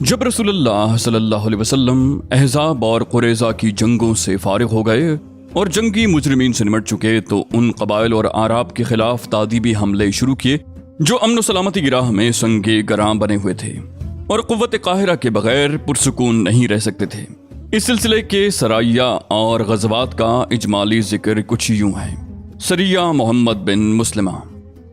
جب رسول اللہ صلی اللہ علیہ وسلم احزاب اور قریظہ کی جنگوں سے فارغ ہو گئے اور جنگی مجرمین سے نمٹ چکے تو ان قبائل اور اعراب کے خلاف تادیبی حملے شروع کیے جو امن و سلامتی کی راہ میں سنگے گراں بنے ہوئے تھے اور قوت قاہرہ کے بغیر پرسکون نہیں رہ سکتے تھے۔ اس سلسلے کے سرائیہ اور غزوات کا اجمالی ذکر کچھ یوں ہے۔ سریہ محمد بن مسلمہ۔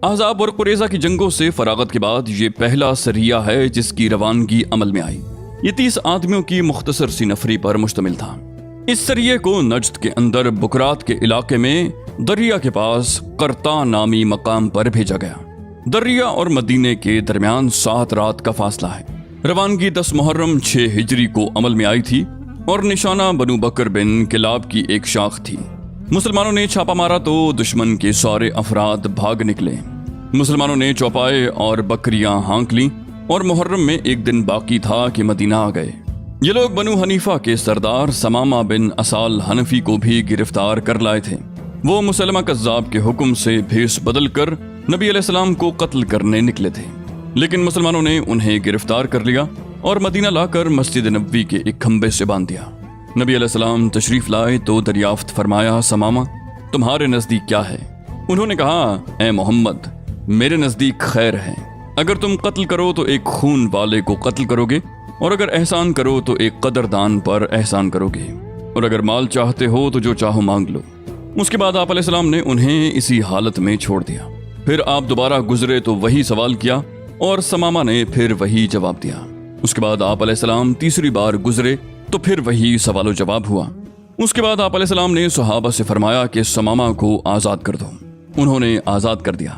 احزاب اور قریظہ کی جنگوں سے فراغت کے بعد یہ پہلا سریہ ہے جس کی روانگی عمل میں آئی۔ یہ 30 آدمیوں کی مختصر سی نفری پر مشتمل تھا۔ اس سریے کو نجد کے اندر بکرات کے علاقے میں دریا کے پاس قرطا نامی مقام پر بھیجا گیا۔ دریا اور مدینے کے درمیان 7 رات کا فاصلہ ہے۔ روانگی 10 محرم 6 ہجری کو عمل میں آئی تھی اور نشانہ بنو بکر بن کلاب کی ایک شاخ تھی۔ مسلمانوں نے چھاپا مارا تو دشمن کے سارے افراد بھاگ نکلے۔ مسلمانوں نے چوپائے اور بکریاں ہانک لیں اور محرم میں ایک دن باقی تھا کہ مدینہ آ گئے۔ یہ لوگ بنو حنیفہ کے سردار سمامہ بن اسال حنفی کو بھی گرفتار کر لائے تھے۔ وہ مسلمہ کذاب کے حکم سے بھیس بدل کر نبی علیہ السلام کو قتل کرنے نکلے تھے، لیکن مسلمانوں نے انہیں گرفتار کر لیا اور مدینہ لا کر مسجد نبوی کے ایک کھمبے سے باندھ دیا۔ نبی علیہ السلام تشریف لائے تو دریافت فرمایا، سمامہ تمہارے نزدیک کیا ہے؟ انہوں نے کہا، اے محمد میرے نزدیک خیر ہے۔ اگر تم قتل کرو تو ایک خون والے کو قتل کرو گے، اور اگر احسان کرو تو ایک قدردان پر احسان کرو گے، اور اگر مال چاہتے ہو تو جو چاہو مانگ لو۔ اس کے بعد آپ علیہ السلام نے انہیں اسی حالت میں چھوڑ دیا۔ پھر آپ دوبارہ گزرے تو وہی سوال کیا اور سمامہ نے پھر وہی جواب دیا۔ اس کے بعد آپ علیہ السلام تیسری بار گزرے تو پھر وہی سوال و جواب ہوا۔ اس کے بعد آپ علیہ السلام نے صحابہ سے فرمایا کہ سمامہ کو آزاد کر دو۔ انہوں نے آزاد کر دیا۔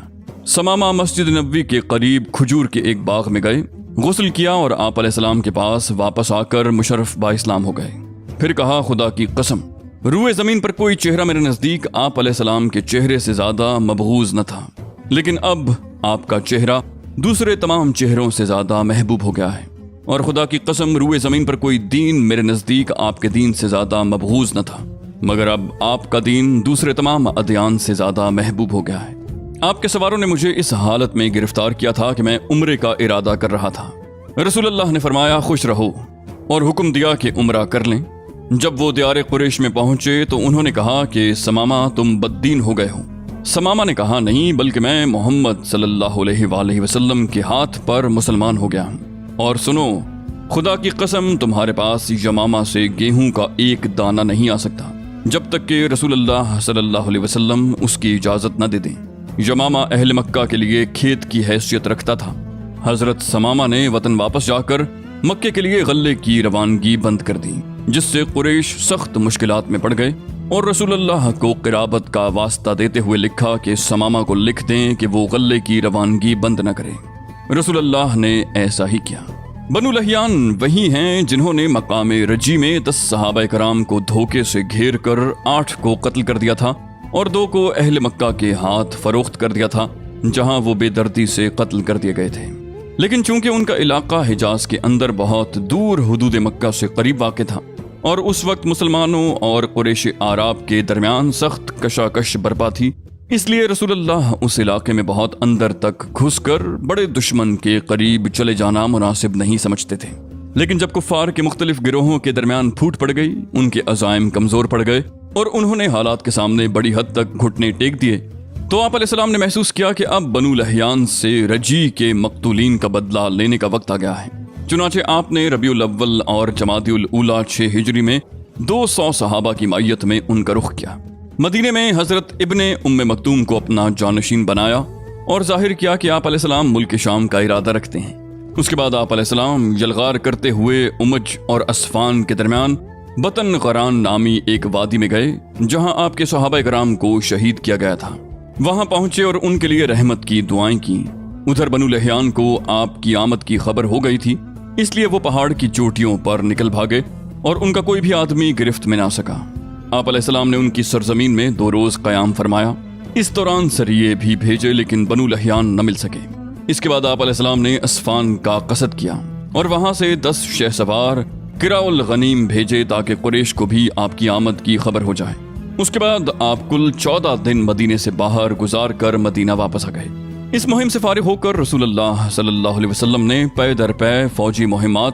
سمامہ مسجد نبوی کے قریب کھجور کے ایک باغ میں گئے، غسل کیا اور آپ علیہ السلام کے پاس واپس آ کر مشرف با اسلام ہو گئے۔ پھر کہا، خدا کی قسم روئے زمین پر کوئی چہرہ میرے نزدیک آپ علیہ السلام کے چہرے سے زیادہ مبغوض نہ تھا، لیکن اب آپ کا چہرہ دوسرے تمام چہروں سے زیادہ محبوب ہو گیا ہے، اور خدا کی قسم روئے زمین پر کوئی دین میرے نزدیک آپ کے دین سے زیادہ مبغوض نہ تھا، مگر اب آپ کا دین دوسرے تمام ادیان سے زیادہ محبوب ہو گیا ہے۔ آپ کے سواروں نے مجھے اس حالت میں گرفتار کیا تھا کہ میں عمرے کا ارادہ کر رہا تھا۔ رسول اللہ نے فرمایا، خوش رہو، اور حکم دیا کہ عمرہ کر لیں۔ جب وہ دیار قریش میں پہنچے تو انہوں نے کہا کہ سمامہ تم بددین ہو گئے ہو۔ سمامہ نے کہا، نہیں، بلکہ میں محمد صلی اللہ علیہ وآلہ وسلم کے ہاتھ پر مسلمان ہو گیا ہوں، اور سنو، خدا کی قسم تمہارے پاس یمامہ سے گیہوں کا ایک دانہ نہیں آ سکتا جب تک کہ رسول اللہ صلی اللہ علیہ وسلم اس کی اجازت نہ دے دیں۔ یمامہ اہل مکہ کے لیے کھیت کی حیثیت رکھتا تھا۔ حضرت سمامہ نے وطن واپس جا کر مکے کے لیے غلے کی روانگی بند کر دی، جس سے قریش سخت مشکلات میں پڑ گئے اور رسول اللہ کو قرابت کا واسطہ دیتے ہوئے لکھا کہ سمامہ کو لکھ دیں کہ وہ غلے کی روانگی بند نہ کرے۔ رسول اللہ نے ایسا ہی کیا۔ بنو لہیان وہی ہیں جنہوں نے مقام رجی میں 10 صحابہ کرام کو دھوکے سے گھیر کر 8 کو قتل کر دیا تھا اور 2 کو اہل مکہ کے ہاتھ فروخت کر دیا تھا، جہاں وہ بے دردی سے قتل کر دیے گئے تھے۔ لیکن چونکہ ان کا علاقہ حجاز کے اندر بہت دور حدود مکہ سے قریب واقع تھا اور اس وقت مسلمانوں اور قریش اعراب کے درمیان سخت کشاکش برپا تھی، اس لیے رسول اللہ اس علاقے میں بہت اندر تک گھس کر بڑے دشمن کے قریب چلے جانا مناسب نہیں سمجھتے تھے۔ لیکن جب کفار کے مختلف گروہوں کے درمیان پھوٹ پڑ گئی، ان کے عزائم کمزور پڑ گئے اور انہوں نے حالات کے سامنے بڑی حد تک گھٹنے ٹیک دیے، تو آپ علیہ السلام نے محسوس کیا کہ اب بنو لہیان سے رجی کے مقتولین کا بدلہ لینے کا وقت آ گیا ہے۔ چنانچہ آپ نے ربیع الاول اور جمادی الاولیٰ 6 ہجری میں 200 صحابہ کی معیت میں ان کا رخ کیا۔ مدینے میں حضرت ابن ام مکتوم کو اپنا جانشین بنایا اور ظاہر کیا کہ آپ علیہ السلام ملک شام کا ارادہ رکھتے ہیں۔ اس کے بعد آپ علیہ السلام یلغار کرتے ہوئے امج اور اسفان کے درمیان بطن غران نامی ایک وادی میں گئے، جہاں آپ کے صحابہ کرام کو شہید کیا گیا تھا۔ وہاں پہنچے اور ان کے لیے رحمت کی دعائیں کی۔ ادھر بنو لہیان کو آپ کی آمد کی خبر ہو گئی تھی، اس لیے وہ پہاڑ کی چوٹیوں پر نکل بھاگے اور ان کا کوئی بھی آدمی گرفت میں نہ سکا۔ آپ علیہ السلام نے ان کی سرزمین میں 2 روز قیام فرمایا۔ اس دوران سریے بھی بھیجے لیکن بنو لہیان نہ مل سکے۔ اس کے بعد آپ علیہ السلام نے اسفان کا قصد کیا اور وہاں سے 10 شہ سوار قراء الغنیم بھیجے تاکہ قریش کو بھی آپ کی آمد کی خبر ہو جائے۔ اس کے بعد آپ کل 14 دن مدینے سے باہر گزار کر مدینہ واپس آ گئے۔ اس مہم سے فارغ ہو کر رسول اللہ صلی اللہ علیہ وسلم نے پے در پے فوجی مہمات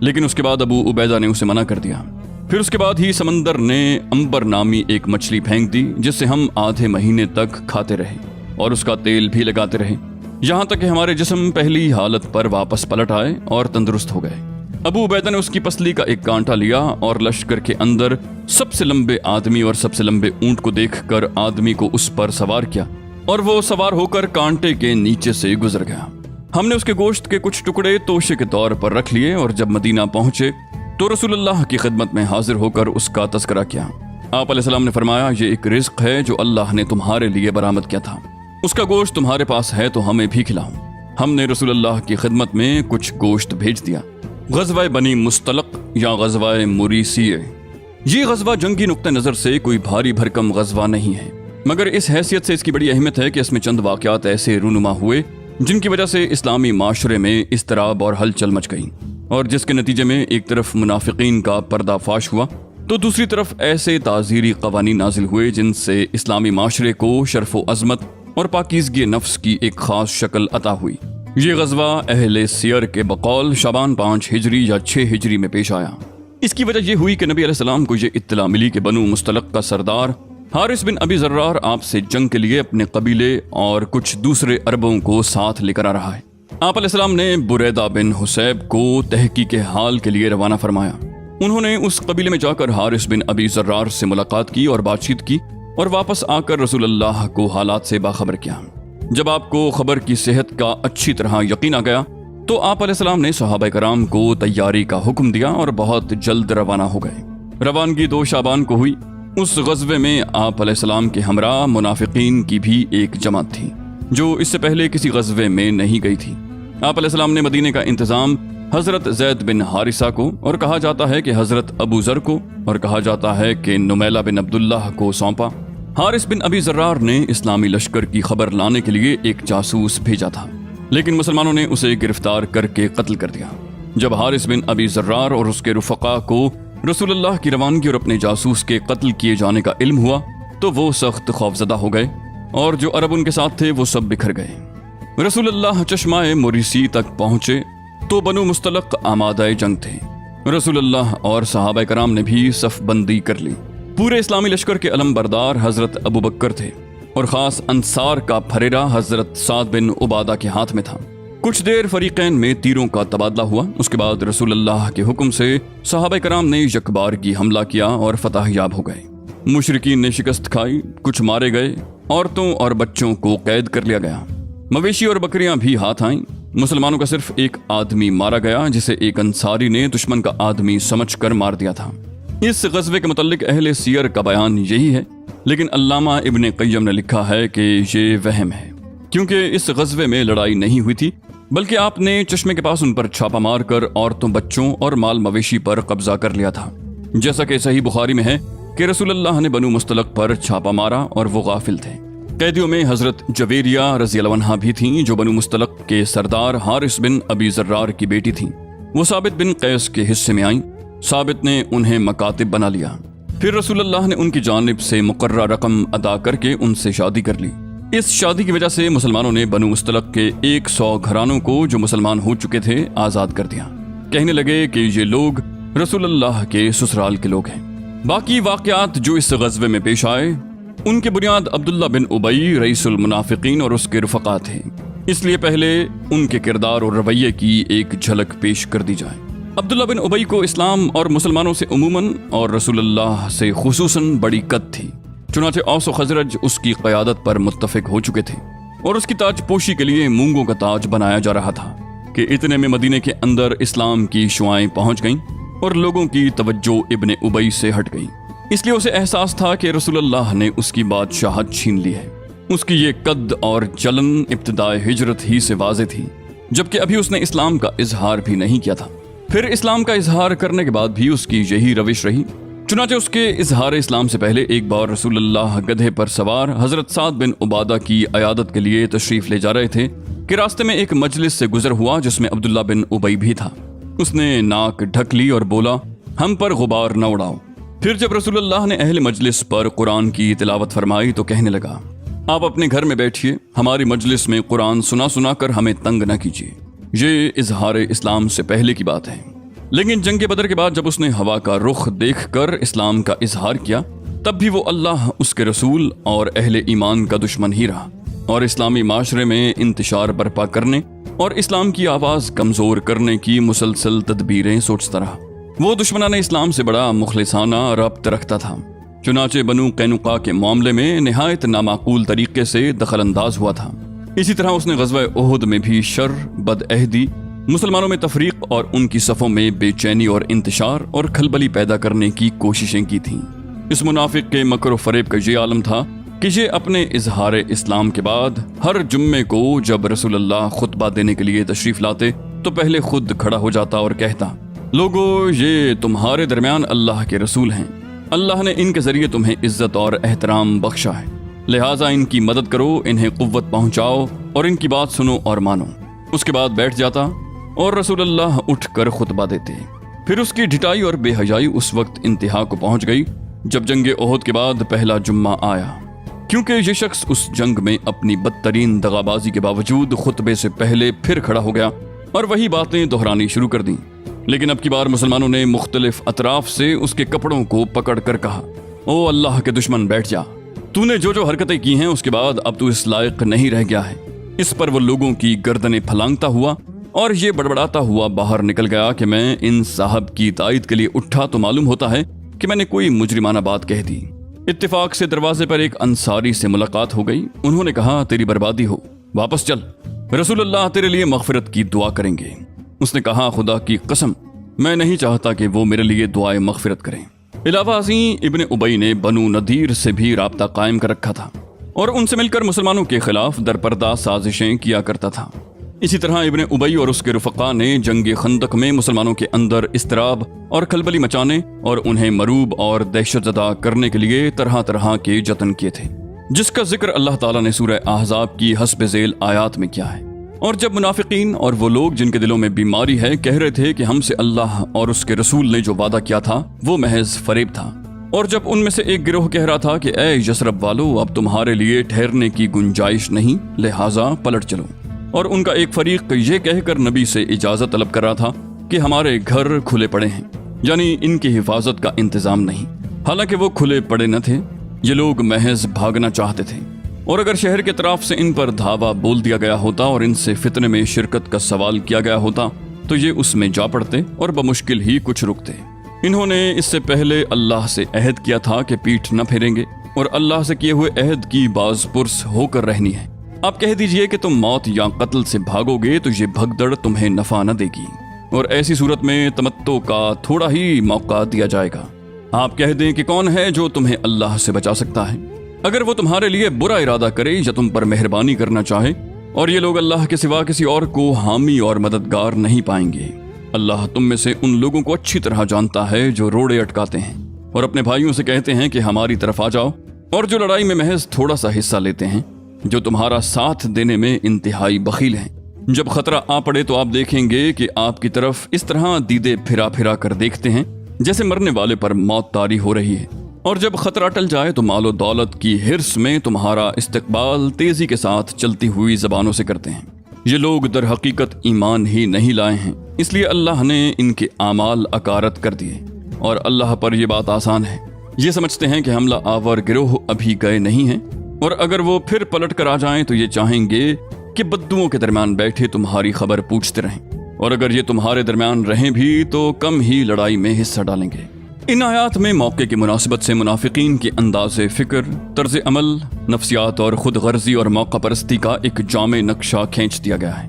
لیکن اس کے بعد ابو عبیدہ نے اسے منع کر دیا۔ پھر اس کے بعد ہی سمندر نے امبر نامی ایک مچھلی پھینک دی، جس سے ہم آدھے مہینے تک کھاتے رہے اور اس کا تیل بھی لگاتے رہے، یہاں تک کہ ہمارے جسم پہلی حالت پر واپس پلٹ آئے اور تندرست ہو گئے۔ ابو عبیدہ نے اس کی پسلی کا ایک کانٹا لیا اور لشکر کے اندر سب سے لمبے آدمی اور سب سے لمبے اونٹ کو دیکھ کر آدمی کو اس پر سوار کیا، اور وہ سوار ہو کر کانٹے کے نیچے سے گزر گیا۔ ہم نے اس کے گوشت کے کچھ ٹکڑے توشے کے طور پر رکھ لیے، اور جب مدینہ پہنچے تو رسول اللہ کی خدمت میں حاضر ہو کر اس کا تذکرہ کیا۔ آپ علیہ السلام نے فرمایا، یہ ایک رزق ہے جو اللہ نے تمہارے لیے برآمد کیا تھا، اس کا گوشت تمہارے پاس ہے تو ہمیں بھی کھلاؤ۔ ہم نے رسول اللہ کی خدمت میں کچھ گوشت بھیج دیا۔ غزوہ بنی مستلق یا غزوہ مریسیہ، یہ غزوہ جنگی نقطہ نظر سے کوئی بھاری بھرکم غزوہ نہیں ہے، مگر اس حیثیت سے اس کی بڑی اہمیت ہے کہ اس میں چند واقعات ایسے رونما ہوئے جن کی وجہ سے اسلامی معاشرے میں اضطراب اور ہلچل مچ گئی، اور جس کے نتیجے میں ایک طرف منافقین کا پردہ فاش ہوا تو دوسری طرف ایسے تعزیری قوانین نازل ہوئے جن سے اسلامی معاشرے کو شرف و عظمت اور پاکیزگی نفس کی ایک خاص شکل عطا ہوئی۔ یہ غزوہ اہل سیر کے بقول شعبان 5 ہجری یا 6 ہجری میں پیش آیا۔ اس کی وجہ یہ ہوئی کہ نبی علیہ السلام کو یہ اطلاع ملی کہ بنو مستلق کا سردار حارث بن ابی ذرار آپ سے جنگ کے لیے اپنے قبیلے اور کچھ دوسرے عربوں کو ساتھ لے کر آ رہا ہے۔ آپ علیہ السلام نے بریدہ بن حسیب کو تحقیق حال کے لیے روانہ فرمایا۔ انہوں نے اس قبیلے میں جا کر حارث بن ابی ذرار سے ملاقات کی اور بات چیت کی، اور واپس آ کر رسول اللہ کو حالات سے باخبر کیا۔ جب آپ کو خبر کی صحت کا اچھی طرح یقین آ گیا تو آپ علیہ السلام نے صحابہ کرام کو تیاری کا حکم دیا اور بہت جلد روانہ ہو گئے۔ روانگی 2 شعبان کو ہوئی۔ اس غزوے میں آپ علیہ السلام کے ہمراہ منافقین کی بھی ایک جماعت تھی جو اس سے پہلے کسی غزوے میں نہیں گئی تھی۔ آپ علیہ السلام نے مدینے کا انتظام حضرت زید بن حارثہ کو، اور کہا جاتا ہے کہ حضرت ابو ذر کو، اور کہا جاتا ہے کہ نمیلہ بن عبداللہ کو سونپا۔ حارث بن ابی ذرار نے اسلامی لشکر کی خبر لانے کے لیے ایک جاسوس بھیجا تھا، لیکن مسلمانوں نے اسے گرفتار کر کے قتل کر دیا۔ جب حارث بن ابی ذرار اور اس کے رفقا کو رسول اللہ کی روانگی اور اپنے جاسوس کے قتل کیے جانے کا علم ہوا تو وہ سخت خوفزدہ ہو گئے، اور جو عرب ان کے ساتھ تھے وہ سب بکھر گئے۔ رسول اللہ چشمہ مریسی تک پہنچے تو بنو مستلق آمادہ جنگ تھے۔ رسول اللہ اور صحابہ کرام نے بھی صف بندی کر لی۔ پورے اسلامی لشکر کے علم بردار حضرت ابو بکر تھے، اور خاص انصار کا پھریرا حضرت سعد بن عبادہ کے ہاتھ میں تھا۔ کچھ دیر فریقین میں تیروں کا تبادلہ ہوا۔ اس کے بعد رسول اللہ کے حکم سے صحابہ کرام نے یکبارگی حملہ کیا اور فتح یاب ہو گئے۔ مشرکین نے شکست کھائی، کچھ مارے گئے، عورتوں اور بچوں کو قید کر لیا گیا، مویشی اور بکریاں بھی ہاتھ آئیں۔ مسلمانوں کا صرف ایک آدمی مارا گیا جسے ایک انصاری نے دشمن کا آدمی سمجھ کر مار دیا تھا۔ اس غزوے کے متعلق اہل سیر کا بیان یہی ہے، لیکن علامہ ابن قیم نے لکھا ہے کہ یہ وہم ہے، کیونکہ اس غزوے میں لڑائی نہیں ہوئی تھی، بلکہ آپ نے چشمے کے پاس ان پر چھاپا مار کر عورتوں، بچوں اور مال مویشی پر قبضہ کر لیا تھا۔ جیسا کہ صحیح بخاری میں ہے کہ رسول اللہ نے بنو مستلق پر چھاپا مارا اور وہ غافل تھے۔ قیدیوں میں حضرت جویریہ رضی اللہ عنہا بھی تھیں، جو بنو مستلق کے سردار حارث بن ابی ذرار کی بیٹی تھیں۔ وہ ثابت بن قیس کے حصے میں آئیں۔ ثابت نے انہیں مکاتب بنا لیا، پھر رسول اللہ نے ان کی جانب سے مقررہ رقم ادا کر کے ان سے شادی کر لی۔ اس شادی کی وجہ سے مسلمانوں نے بنو مستلق کے 100 گھرانوں کو جو مسلمان ہو چکے تھے آزاد کر دیا۔ کہنے لگے کہ یہ لوگ رسول اللہ کے سسرال کے لوگ ہیں۔ باقی واقعات جو اس غزوے میں پیش آئے ان کی بنیاد عبداللہ بن ابی رئیس المنافقین اور اس کے رفقا تھے، اس لیے پہلے ان کے کردار اور رویے کی ایک جھلک پیش کر دی جائے۔ عبداللہ بن ابی کو اسلام اور مسلمانوں سے عموماً اور رسول اللہ سے خصوصاً بڑی قد تھی، چنانچہ اوس و خزرج اس کی قیادت پر متفق ہو چکے تھے، اور اس کی تاج پوشی کے لیے مونگوں کا تاج بنایا جا رہا تھا کہ اتنے میں مدینے کے اندر اسلام کی شعائیں پہنچ گئیں اور لوگوں کی توجہ ابن ابی سے ہٹ گئی۔ اس لیے اسے احساس تھا کہ رسول اللہ نے اس کی بادشاہت چھین لی ہے۔ اس کی یہ قد اور جلن ابتدائے ہجرت ہی سے واضح تھی، جبکہ ابھی اس نے اسلام کا اظہار بھی نہیں کیا تھا۔ پھر اسلام کا اظہار کرنے کے بعد بھی اس کی یہی روش رہی۔ چنانچہ اس کے اظہار اسلام سے پہلے ایک بار رسول اللہ گدھے پر سوار حضرت سعد بن عبادہ کی عیادت کے لیے تشریف لے جا رہے تھے کہ راستے میں ایک مجلس سے گزر ہوا جس میں عبداللہ بن ابی بھی تھا۔ اس نے ناک ڈھک لی اور بولا، ہم پر غبار نہ اڑاؤ۔ پھر جب رسول اللہ نے اہل مجلس پر قرآن کی تلاوت فرمائی تو کہنے لگا، آپ اپنے گھر میں بیٹھیے، ہماری مجلس میں قرآن سنا سنا کر ہمیں تنگ نہ کیجیے۔ یہ اظہار اسلام سے پہلے کی بات ہے۔ لیکن جنگ بدر کے بعد جب اس نے ہوا کا رخ دیکھ کر اسلام کا اظہار کیا تب بھی وہ اللہ، اس کے رسول اور اہل ایمان کا دشمن ہی رہا، اور اسلامی معاشرے میں انتشار برپا کرنے اور اسلام کی آواز کمزور کرنے کی مسلسل تدبیریں سوچتا رہا۔ وہ دشمنان اسلام سے بڑا مخلصانہ ربط رکھتا تھا، چنانچہ بنو قینقاع کے معاملے میں نہایت نامعقول طریقے سے دخل انداز ہوا تھا۔ اسی طرح اس نے غزوہ احد میں بھی شر، بدعہدی، مسلمانوں میں تفریق اور ان کی صفوں میں بے چینی اور انتشار اور کھلبلی پیدا کرنے کی کوششیں کی تھیں۔ اس منافق کے مکر و فریب کا یہ عالم تھا کہ یہ اپنے اظہار اسلام کے بعد ہر جمعے کو جب رسول اللہ خطبہ دینے کے لیے تشریف لاتے تو پہلے خود کھڑا ہو جاتا اور کہتا، لوگو یہ تمہارے درمیان اللہ کے رسول ہیں، اللہ نے ان کے ذریعے تمہیں عزت اور احترام بخشا ہے، لہٰذا ان کی مدد کرو، انہیں قوت پہنچاؤ اور ان کی بات سنو اور مانو۔ اس کے بعد بیٹھ جاتا اور رسول اللہ اٹھ کر خطبہ دیتے۔ پھر اس کی ڈھٹائی اور بے حیائی اس وقت انتہا کو پہنچ گئی جب جنگ احد کے بعد پہلا جمعہ آیا، کیونکہ یہ شخص اس جنگ میں اپنی بدترین دغابازی کے باوجود خطبے سے پہلے پھر کھڑا ہو گیا اور وہی باتیں دہرانی شروع کر دیں۔ لیکن اب کی بار مسلمانوں نے مختلف اطراف سے اس کے کپڑوں کو پکڑ کر کہا، او اللہ کے دشمن بیٹھ جا، تو نے جو حرکتیں کی ہیں اس کے بعد اب تو اس لائق نہیں رہ گیا ہے۔ اس پر وہ لوگوں کی گردنیں پھلانگتا ہوا اور یہ بڑبڑاتا ہوا باہر نکل گیا کہ میں ان صاحب کی تائید کے لیے اٹھا تو معلوم ہوتا ہے کہ میں نے کوئی مجرمانہ بات کہہ دی۔ اتفاق سے دروازے پر ایک انصاری سے ملاقات ہو گئی۔ انہوں نے کہا، تیری بربادی ہو، واپس چل، رسول اللہ تیرے لیے مغفرت کی دعا کریں گے۔ اس نے کہا، خدا کی قسم میں نہیں چاہتا کہ وہ میرے لیے دعائے مغفرت کریں۔ علاوہ ازیں ابن ابی نے بنو نذیر سے بھی رابطہ قائم کر رکھا تھا اور ان سے مل کر مسلمانوں کے خلاف درپردہ سازشیں کیا کرتا تھا۔ اسی طرح ابن ابی اور اس کے رفقا نے جنگ خندق میں مسلمانوں کے اندر اضطراب اور کھلبلی مچانے اور انہیں مروب اور دہشت زدہ کرنے کے لیے طرح طرح کے جتن کیے تھے، جس کا ذکر اللہ تعالیٰ نے سورہ احزاب کی حسب ذیل آیات میں کیا ہے۔ اور جب منافقین اور وہ لوگ جن کے دلوں میں بیماری ہے کہہ رہے تھے کہ ہم سے اللہ اور اس کے رسول نے جو وعدہ کیا تھا وہ محض فریب تھا، اور جب ان میں سے ایک گروہ کہہ رہا تھا کہ اے یثرب والو، اب تمہارے لیے ٹھہرنے کی گنجائش نہیں، لہٰذا پلٹ چلو، اور ان کا ایک فریق یہ کہہ کر نبی سے اجازت طلب کر رہا تھا کہ ہمارے گھر کھلے پڑے ہیں، یعنی ان کی حفاظت کا انتظام نہیں، حالانکہ وہ کھلے پڑے نہ تھے، یہ لوگ محض بھاگنا چاہتے تھے، اور اگر شہر کے طرف سے ان پر دھاوا بول دیا گیا ہوتا اور ان سے فتنے میں شرکت کا سوال کیا گیا ہوتا تو یہ اس میں جا پڑتے اور بمشکل ہی کچھ رکتے۔ انہوں نے اس سے پہلے اللہ سے عہد کیا تھا کہ پیٹھ نہ پھیریں گے اور اللہ سے کیے ہوئے عہد کی باز پرس ہو کر رہنی ہے۔ آپ کہہ دیجئے کہ تم موت یا قتل سے بھاگو گے تو یہ بھگدڑ تمہیں نفع نہ دے گی، اور ایسی صورت میں تمتع کا تھوڑا ہی موقع دیا جائے گا۔ آپ کہہ دیں کہ کون ہے جو تمہیں اللہ سے بچا سکتا ہے اگر وہ تمہارے لیے برا ارادہ کرے یا تم پر مہربانی کرنا چاہے، اور یہ لوگ اللہ کے سوا کسی اور کو حامی اور مددگار نہیں پائیں گے۔ اللہ تم میں سے ان لوگوں کو اچھی طرح جانتا ہے جو روڑے اٹکاتے ہیں اور اپنے بھائیوں سے کہتے ہیں کہ ہماری طرف آ جاؤ، اور جو لڑائی میں محض تھوڑا سا حصہ لیتے ہیں، جو تمہارا ساتھ دینے میں انتہائی بخیل ہیں۔ جب خطرہ آ پڑے تو آپ دیکھیں گے کہ آپ کی طرف اس طرح دیدے پھرا پھرا کر دیکھتے ہیں جیسے مرنے والے پر موت طاری ہو رہی ہے، اور جب خطرہ ٹل جائے تو مال و دولت کی ہرس میں تمہارا استقبال تیزی کے ساتھ چلتی ہوئی زبانوں سے کرتے ہیں۔ یہ لوگ در حقیقت ایمان ہی نہیں لائے ہیں، اس لیے اللہ نے ان کے اعمال اکارت کر دیے، اور اللہ پر یہ بات آسان ہے۔ یہ سمجھتے ہیں کہ حملہ آور گروہ ابھی گئے نہیں ہیں، اور اگر وہ پھر پلٹ کر آ جائیں تو یہ چاہیں گے کہ بددوؤں کے درمیان بیٹھے تمہاری خبر پوچھتے رہیں، اور اگر یہ تمہارے درمیان رہیں بھی تو کم ہی لڑائی میں حصہ ڈالیں گے۔ ان آیات میں موقع کی مناسبت سے منافقین کے انداز فکر، طرز عمل، نفسیات اور خود غرضی اور موقع پرستی کا ایک جامع نقشہ کھینچ دیا گیا ہے۔